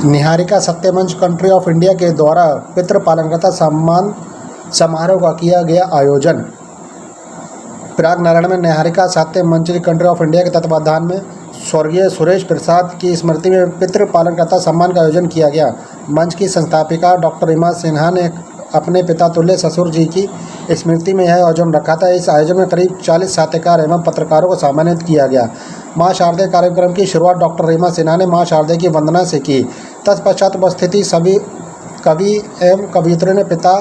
Niharika सत्यमंच country of India के द्वारा पितृपालनकर्ता सम्मान समारोह का किया गया आयोजन। प्रयाग नारायण में निहारिका साहित्य मंच कंट्री ऑफ इंडिया के तत्वाधान में स्वर्गीय सुरेश प्रसाद की स्मृति में पितृपालनकर्ता सम्मान का आयोजन किया गया। मंच की संस्थापिका डॉक्टर रीमा सिन्हा ने अपने पिता तुल्य ससुर जी की स्मृति में यह आयोजन रखा था। इस आयोजन में करीब 40 साहित्यकार एवं पत्रकारों को सम्मानित किया गया। माँ शारदे कार्यक्रम की शुरुआत डॉक्टर रीमा सिन्हा ने माँ शारदे की वंदना से की। तत्पश्चात उपस्थित सभी कवि एवं कवियत्रियों ने पिता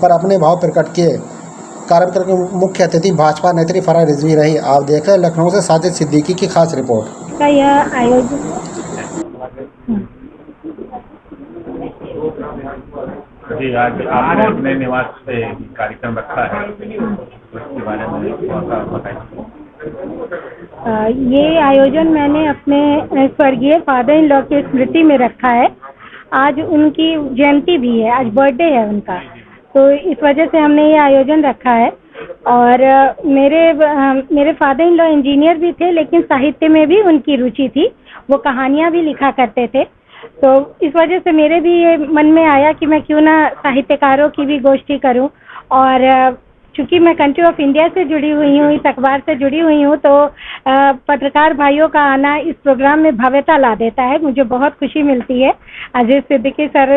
पर अपने भाव प्रकट किए। कार्यक्रम के मुख्य अतिथि भाजपा नेत्री फराह रिजवी रही। आप देख रहे हैं लखनऊ से साजिद सिद्दीकी की खास रिपोर्ट। का यह आयोजन जी, आज आपने अपने निवास पे कार्यक्रम रखा है, उसके बारे में थोड़ा बताइए। ये आयोजन मैंने अपने स्वर्गीय फादर इन लॉ की स्मृति में रखा है। आज उनकी जयंती भी है, आज बर्थडे है उनका, तो इस वजह से हमने ये आयोजन रखा है। और मेरे फादर इन लॉ इंजीनियर भी थे, लेकिन साहित्य में भी उनकी रुचि थी, वो कहानियाँ भी लिखा करते थे। तो इस वजह से मेरे भी ये मन में आया कि मैं क्यों ना साहित्यकारों की भी गोष्ठी करूं। और चूँकि मैं कंट्री ऑफ इंडिया से जुड़ी हुई हूँ, इस अखबार से जुड़ी हुई हूँ, तो पत्रकार भाइयों का आना इस प्रोग्राम में भव्यता ला देता है। मुझे बहुत खुशी मिलती है। अजीज सिद्दीकी सर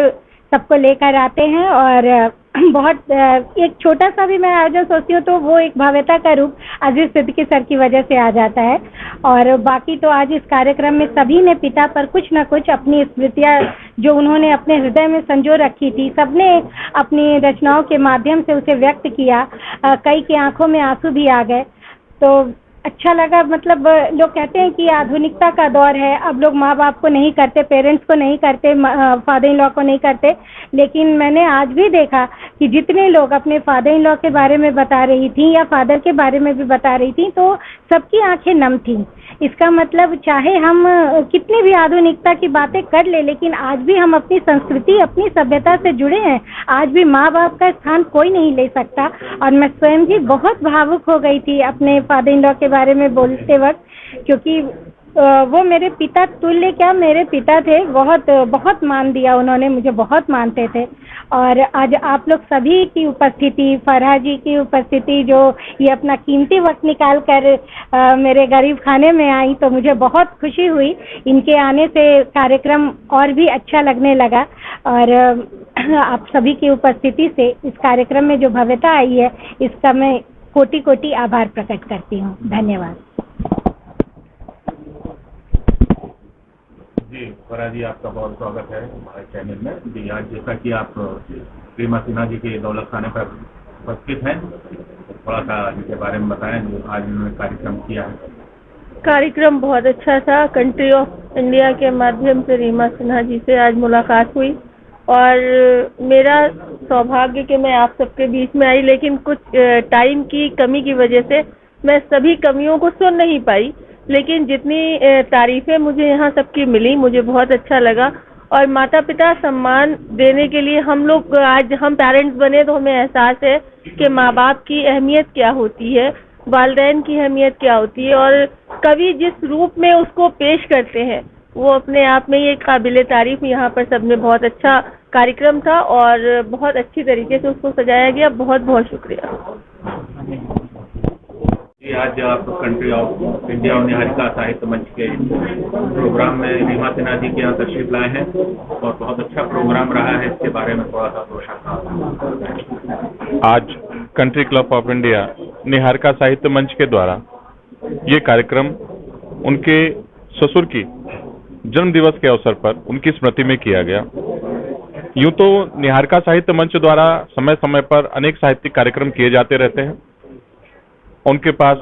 सबको लेकर आते हैं और बहुत एक छोटा सा भी मैं आयोजन सोचती हूँ तो वो एक भव्यता का रूप अजीज सिद्दीकी सर की वजह से आ जाता है। और बाकी तो आज इस कार्यक्रम में सभी ने पिता पर कुछ न कुछ अपनी स्मृतियाँ जो उन्होंने अपने हृदय में संजो रखी थी, सबने अपनी रचनाओं के माध्यम से उसे व्यक्त किया। कई की आंखों में आंसू भी आ गए, तो अच्छा लगा। मतलब लोग कहते हैं कि आधुनिकता का दौर है, अब लोग माँ बाप को नहीं करते, पेरेंट्स को नहीं करते, फादर इन लॉ को नहीं करते, लेकिन मैंने आज भी देखा कि जितने लोग अपने फादर इन लॉ के बारे में बता रही थी या फादर के बारे में भी बता रही थी, तो सबकी आंखें नम थीं। इसका मतलब चाहे हम कितनी भी आधुनिकता की बातें कर ले, लेकिन आज भी हम अपनी संस्कृति, अपनी सभ्यता से जुड़े हैं। आज भी माँ बाप का स्थान कोई नहीं ले सकता। और मैं स्वयं भी बहुत भावुक हो गई थी अपने फादर इन लॉ के बारे में बोलते वक्त, क्योंकि वो मेरे पिता तुल्य, क्या मेरे पिता थे। बहुत बहुत मान दिया उन्होंने, मुझे बहुत मानते थे। और आज आप लोग सभी की उपस्थिति, फराह जी की उपस्थिति, जो ये अपना कीमती वक्त निकाल कर मेरे गरीब खाने में आई, तो मुझे बहुत खुशी हुई। इनके आने से कार्यक्रम और भी अच्छा लगने लगा। और आप सभी की उपस्थिति से इस कार्यक्रम में जो भव्यता आई है, इसका मैं कोटि कोटि आभार प्रकट करती हूँ। धन्यवाद। जी फराह जी, आपका बहुत स्वागत है हमारे चैनल में। जी, आज जैसा कि आप रीमा सिन्हा जी के दौलत खाने पर उपस्थित हैं, थोड़ा सा इनके बारे में बताएं जो आज उन्होंने कार्यक्रम किया है। कार्यक्रम बहुत अच्छा था। कंट्री ऑफ इंडिया के माध्यम से रीमा सिन्हा जी से आज मुलाकात हुई और मेरा सौभाग्य कि मैं आप सबके बीच में आई, लेकिन कुछ टाइम की कमी की वजह से मैं सभी कमियों को सुन नहीं पाई, लेकिन जितनी तारीफ़ें मुझे यहाँ सबकी मिली, मुझे बहुत अच्छा लगा। और माता पिता सम्मान देने के लिए हम लोग, आज हम पेरेंट्स बने तो हमें एहसास है कि माँ बाप की अहमियत क्या होती है, वालिदैन की अहमियत क्या होती है, और कवि जिस रूप में उसको पेश करते हैं वो अपने आप में ये काबिले तारीफ। यहाँ पर सबने बहुत अच्छा कार्यक्रम था और बहुत अच्छी तरीके से उसको सजाया गया। बहुत बहुत शुक्रिया। जी, आज आप कंट्री ऑफ इंडिया और निहारिका साहित्य मंच के प्रोग्राम में रीमा सिन्हा जी के यहाँ तशरीफ लाए हैं और बहुत अच्छा प्रोग्राम रहा है, इसके बारे में थोड़ा सा रोशन। आज country club of India Niharika साहित्य मंच के द्वारा ये कार्यक्रम उनके ससुर की जन्म दिवस के अवसर पर उनकी स्मृति में किया गया। यूं तो निहारिका साहित्य मंच द्वारा समय समय पर अनेक साहित्यिक कार्यक्रम किए जाते रहते हैं। उनके पास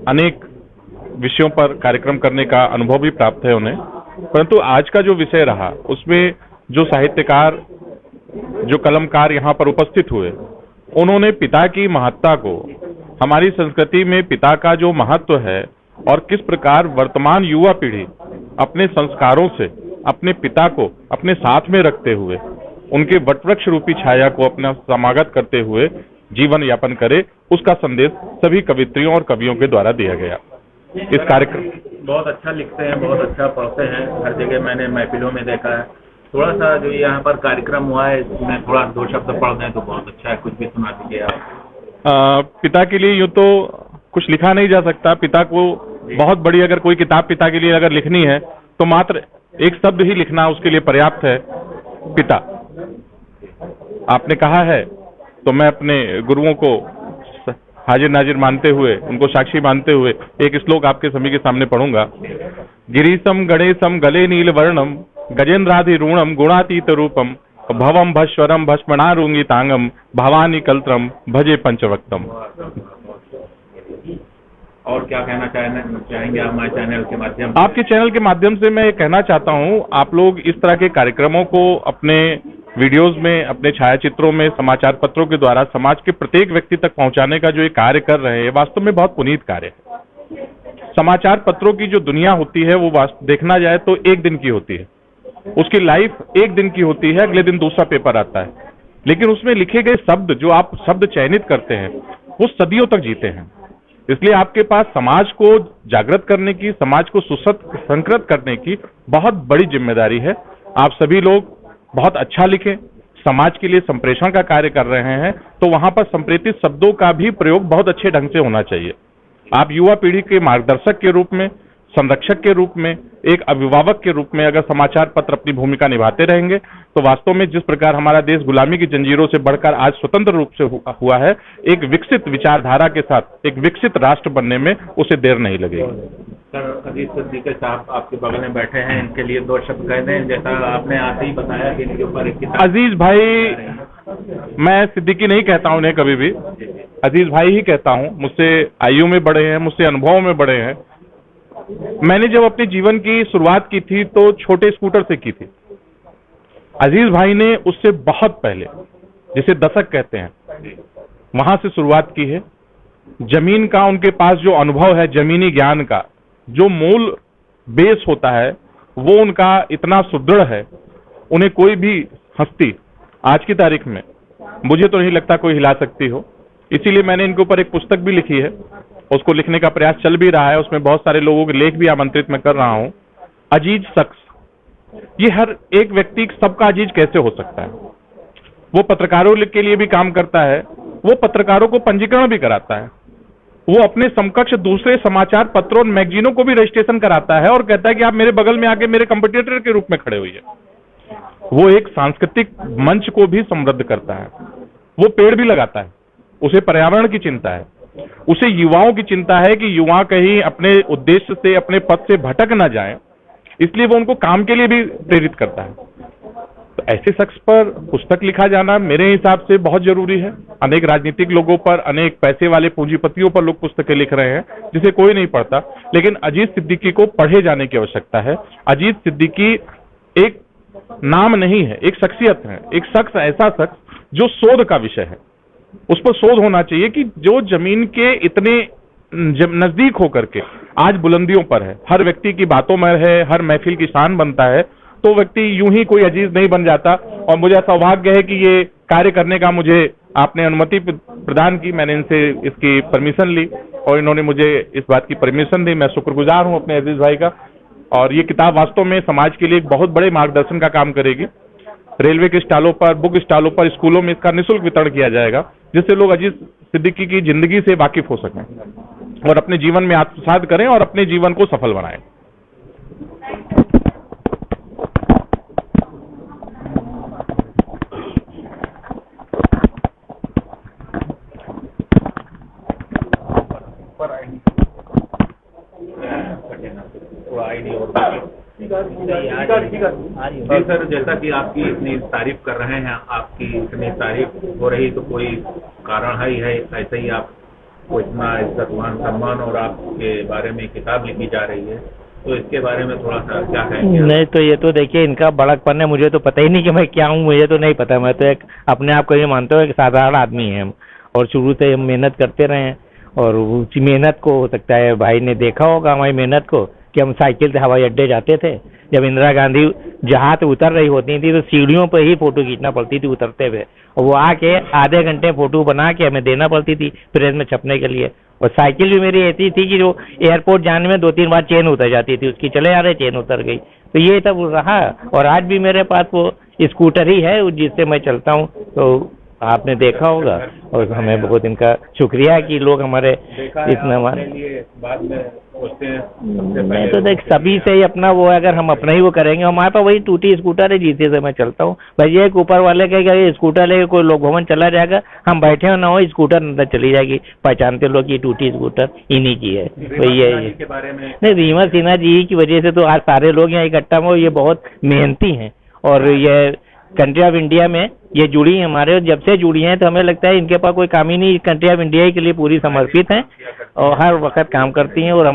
अनेक विषयों पर कार्यक्रम करने का अनुभव भी प्राप्त है उन्हें, परंतु आज का जो विषय रहा उसमें जो साहित्यकार, जो कलमकार यहाँ पर उपस्थित हुए, उन्होंने पिता की महत्ता को, हमारी संस्कृति में पिता का जो महत्व है और किस प्रकार वर्तमान युवा पीढ़ी अपने संस्कारों से अपने पिता को अपने साथ में रखते हुए उनके वटवृक्ष रूपी छाया को अपना समागत करते हुए जीवन यापन करे, उसका संदेश सभी कवित्रियों और कवियों के द्वारा दिया गया। इस कार्यक्रम बहुत अच्छा लिखते हैं, बहुत अच्छा पढ़ते हैं, हर जगह मैंने महफिलों में देखा है थोड़ा सा जो यहाँ पर कार्यक्रम हुआ है इसमें थोड़ा 2 शब्द पढ़ दें तो बहुत अच्छा है, कुछ भी सुना दीजिए आप। पिता के लिए यूं तो कुछ लिखा नहीं जा सकता। पिता को बहुत बड़ी अगर कोई किताब पिता के लिए अगर लिखनी है तो मात्र एक शब्द ही लिखना उसके लिए पर्याप्त है, पिता। आपने कहा है तो मैं अपने गुरुओं को हाजिर नाजिर मानते हुए, उनको साक्षी मानते हुए एक श्लोक आपके सभी के सामने पढ़ूंगा। गिरीशम गणेशम गले नील वर्णम गजेंद्राधिरूणम गुणातीत रूपम भवम भस्वरम भस्मणारूंगी तांगम भवानी कल्त्रम भजे पंचवक्तम। और क्या कहना चाहेंगे आप हमारे चैनल के माध्यम से? आपके चैनल के माध्यम से मैं ये कहना चाहता हूं, आप लोग इस तरह के कार्यक्रमों को अपने वीडियोस में, अपने छायाचित्रों में, समाचार पत्रों के द्वारा समाज के प्रत्येक व्यक्ति तक पहुंचाने का जो ये कार्य कर रहे हैं, वास्तव में बहुत पुनीत कार्य है। समाचार पत्रों की जो दुनिया होती है वो देखना जाए तो एक दिन की होती है, उसकी लाइफ एक दिन की होती है, अगले दिन दूसरा पेपर आता है। लेकिन उसमें लिखे गए शब्द, जो आप शब्द चयनित करते हैं, वो सदियों तक जीते हैं। इसलिए आपके पास समाज को जागृत करने की, समाज को सुसंस्कृत करने की बहुत बड़ी जिम्मेदारी है। आप सभी लोग बहुत अच्छा लिखें, समाज के लिए संप्रेषण का कार्य कर रहे हैं तो वहां पर संप्रेषित शब्दों का भी प्रयोग बहुत अच्छे ढंग से होना चाहिए। आप युवा पीढ़ी के मार्गदर्शक के रूप में, संरक्षक के रूप में, एक अभिभावक के रूप में अगर समाचार पत्र अपनी भूमिका निभाते रहेंगे तो वास्तव में जिस प्रकार हमारा देश गुलामी की जंजीरों से बढ़कर आज स्वतंत्र रूप से हुआ है, एक विकसित विचारधारा के साथ एक विकसित राष्ट्र बनने में उसे देर नहीं लगेगी। सर, अजीज सिद्दीकी साहब आपके बगल में बैठे हैं, इनके लिए 2 शब्द कह दें। जैसा आपने आते ही बताया कि इनके ऊपर एक किताब। अजीज भाई, मैं सिद्दीकी नहीं कहता हूं उन्हें कभी भी, अजीज भाई ही कहता हूं। मुझसे आयु में बड़े हैं, मुझसे अनुभव में बड़े हैं। मैंने जब अपने जीवन की शुरुआत की थी तो छोटे स्कूटर से की थी। अजीज भाई ने उससे बहुत पहले, जिसे दशक कहते हैं, वहां से शुरुआत की है। जमीन का उनके पास जो अनुभव है, जमीनी ज्ञान का जो मूल बेस होता है, वो उनका इतना सुदृढ़ है, उन्हें कोई भी हस्ती आज की तारीख में मुझे तो नहीं लगता कोई हिला सकती हो। इसीलिए मैंने इनके ऊपर एक पुस्तक भी लिखी है, उसको लिखने का प्रयास चल भी रहा है। उसमें बहुत सारे लोगों के लेख भी आमंत्रित मैं कर रहा हूं। अजीज शख्स, ये हर एक व्यक्ति सबका अजीज कैसे हो सकता है? वो पत्रकारों के लिए भी काम करता है, वो पत्रकारों को पंजीकरण भी कराता है, वो अपने समकक्ष दूसरे समाचार पत्रों और मैगजीनों को भी रजिस्ट्रेशन कराता है और कहता है कि आप मेरे बगल में आके मेरे कंपटीटर के रूप में खड़े हुए। वो एक सांस्कृतिक मंच को भी समृद्ध करता है, वो पेड़ भी लगाता है, उसे पर्यावरण की चिंता है, उसे युवाओं की चिंता है कि युवा कहीं अपने उद्देश्य से, अपने पथ से भटक ना जाएं, इसलिए वो उनको काम के लिए भी प्रेरित करता है। तो ऐसे शख्स पर पुस्तक लिखा जाना मेरे हिसाब से बहुत जरूरी है। अनेक राजनीतिक लोगों पर, अनेक पैसे वाले पूंजीपतियों पर लोग पुस्तकें लिख रहे हैं जिसे कोई नहीं पढ़ता, लेकिन अजीज सिद्दीकी को पढ़े जाने की आवश्यकता है। अजीज सिद्दीकी एक नाम नहीं है, एक शख्सियत है, एक शख्स, ऐसा शख्स जो शोध का विषय है। उस पर शोध होना चाहिए कि जो जमीन के इतने नजदीक होकर के आज बुलंदियों पर है, हर व्यक्ति की बातों में है, हर महफिल की शान बनता है, तो व्यक्ति यूं ही कोई अजीज नहीं बन जाता। और मुझे सौभाग्य है कि ये कार्य करने का मुझे आपने अनुमति प्रदान की, मैंने इनसे इसकी परमिशन ली और इन्होंने मुझे इस बात की परमिशन दी। मैं शुक्रगुजार हूं अपने अजीज भाई का। और ये किताब वास्तव में समाज के लिए एक बहुत बड़े मार्गदर्शन का काम करेगी। रेलवे के स्टॉलों पर, बुक स्टॉलों पर, स्कूलों में इसका निःशुल्क वितरण किया जाएगा, जिससे लोग अजीज सिद्दीकी की जिंदगी से वाकिफ हो सकें और अपने जीवन में आत्मसात करें और अपने जीवन को सफल बनाएं। जी सर, जैसा कि आपकी इतनी तारीफ कर रहे हैं, आपकी इतनी तारीफ हो रही तो कोई कारण है, ऐसे ही आपको इतना इज्जत मान सम्मान और आपके बारे में किताब लिखी जा रही है, तो इसके बारे में थोड़ा सा क्या कहेंगे? नहीं तो ये तो देखिए इनका बड़कपन है, मुझे तो पता ही नहीं कि मैं क्या हूँ, मुझे तो नहीं पता। मैं तो एक अपने आप को ये मानता हूँ एक साधारण आदमी है हम, और शुरू से हम मेहनत करते रहे हैं। और उसी मेहनत को हो सकता है भाई ने देखा होगा हमारी मेहनत को कि हम साइकिल से हवाई अड्डे जाते थे। जब इंदिरा गांधी जहाज से उतर रही होती थी तो सीढ़ियों पर ही फोटो खींचना पड़ती थी उतरते हुए, और वो आके आधे घंटे फोटो बना के हमें देना पड़ती थी प्रेस में छपने के लिए। और साइकिल भी मेरी ऐसी थी कि जो एयरपोर्ट जाने में 2-3 बार चेन उतर जाती थी उसकी, चले आ रहे चेन उतर गई। तो ये सब रहा, और आज भी मेरे पास वो स्कूटर ही है जिससे मैं चलता हूँ। तो आपने देखा होगा, और हमें बहुत इनका शुक्रिया है कि लोग हमारे इतना बाद में सोचते हैं सबसे मैं पहले तो देख सभी से ही अपना वो, अगर हम अपना ही वो करेंगे, हमारे पास वही टूटी स्कूटर है जिससे से मैं चलता हूँ। भाई ये एक ऊपर वाले का स्कूटर लेके कोई लोग भवन चला जाएगा, हम बैठे हो ना हो स्कूटर अंदर चली जाएगी, पहचानते लोग की टूटी स्कूटर इन्हीं की है। तो ये के बारे में नहीं, रीमा सिन्हा जी की वजह से तो आज सारे लोग यहाँ इकट्ठा हुए। ये बहुत मेहनती हैं, और ये कंट्री ऑफ इंडिया में ये जुड़ी हैं हमारे, जब से जुड़ी हैं तो हमें लगता है इनके पास कोई काम ही नहीं, कंट्री ऑफ इंडिया के लिए पूरी समर्पित हैं और हर वक्त काम करती हैं। और